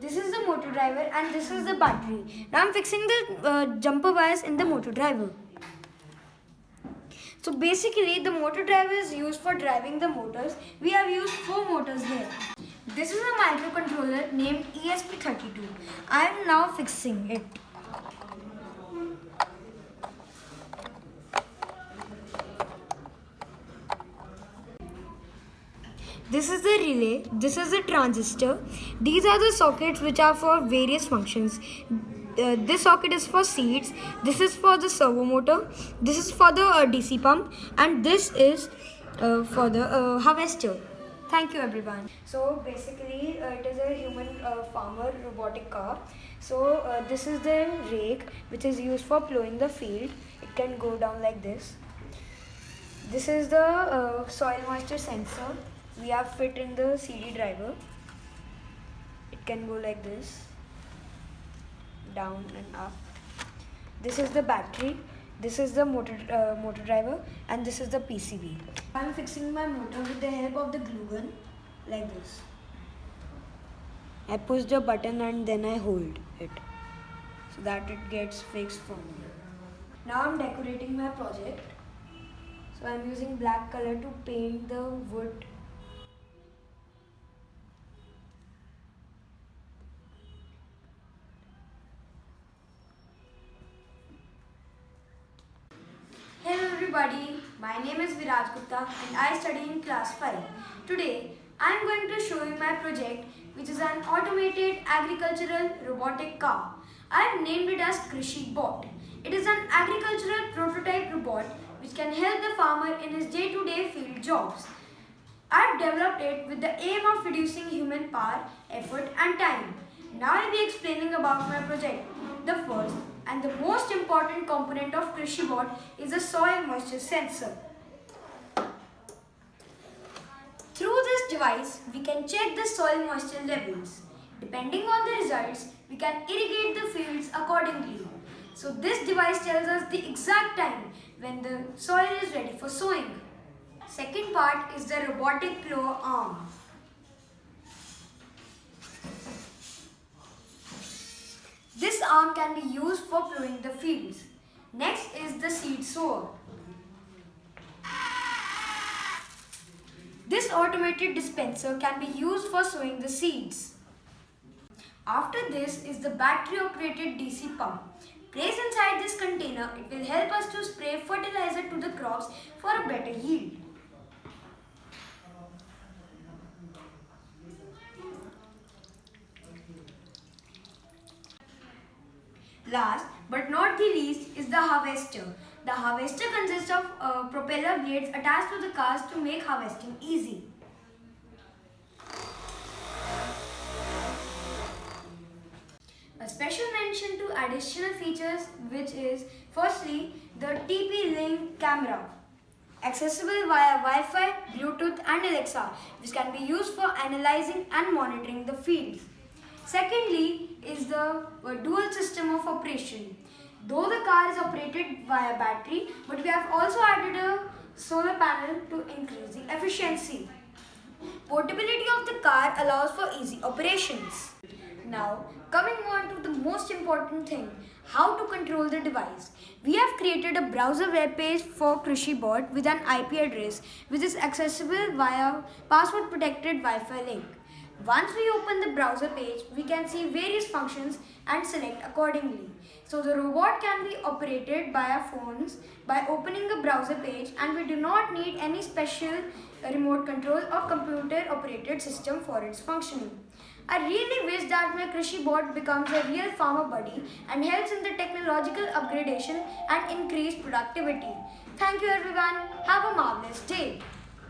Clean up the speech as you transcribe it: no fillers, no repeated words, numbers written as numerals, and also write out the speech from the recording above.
This is the motor driver and this is the battery. Now I'm fixing the jumper wires in the motor driver. So basically the motor driver is used for driving the motors. We have used 4 motors here. This is a microcontroller named ESP32. I am now fixing it. This is the relay, this is the transistor. These are the sockets which are for various functions. This socket is for seats, this is for the servo motor, this is for the DC pump, and this is for the harvester. Thank you everyone. So basically it is a human farmer robotic car. So this is the rake which is used for plowing the field. It can go down like this. This is the soil moisture sensor. We have fit in the CD driver. It can go like this, down and up. This is the battery. This is the motor driver, and this is the PCB. I am fixing my motor with the help of the glue gun, like this. I push the button and then I hold it so that it gets fixed for me. Now I am decorating my project. So I am using black color to paint the wood. Hello everybody, my name is Viraj Gupta and I study in class 5. Today I am going to show you my project, which is an automated agricultural robotic car. I have named it as KRISHI-BOT. It is an agricultural prototype robot which can help the farmer in his day-to-day field jobs. I have developed it with the aim of reducing human power, effort and time. Now I will be explaining about my project. The first and the most important component of KRISHI-BOT is the soil moisture sensor. Through this device, we can check the soil moisture levels. Depending on the results, we can irrigate the fields accordingly. So this device tells us the exact time when the soil is ready for sowing. Second part is the robotic plow arm. This arm can be used for plowing the fields. Next is the seed sower. This automated dispenser can be used for sowing the seeds. After this is the battery operated DC pump. Placed inside this container, it will help us to spray fertilizer to the crops for a better yield. Last but not the least is the harvester. The harvester consists of propeller blades attached to the cars to make harvesting easy. A special mention to additional features, which is firstly the TP-Link camera, accessible via Wi-Fi, Bluetooth and Alexa, which can be used for analyzing and monitoring the fields. Secondly is the dual system of operation. Though the car is operated via battery, but we have also added a solar panel to increase the efficiency. Portability of the car allows for easy operations. Now, coming on to the most important thing, how to control the device. We have created a browser web page for KRISHI-BOT with an IP address which is accessible via password protected Wi-Fi link. Once we open the browser page, we can see various functions and select accordingly. So the robot can be operated by our phones by opening a browser page, and we do not need any special remote control or computer operated system for its functioning. I really wish that my KRISHI-BOT becomes a real farmer buddy and helps in the technological upgradation and increased productivity. Thank you everyone. Have a marvelous day.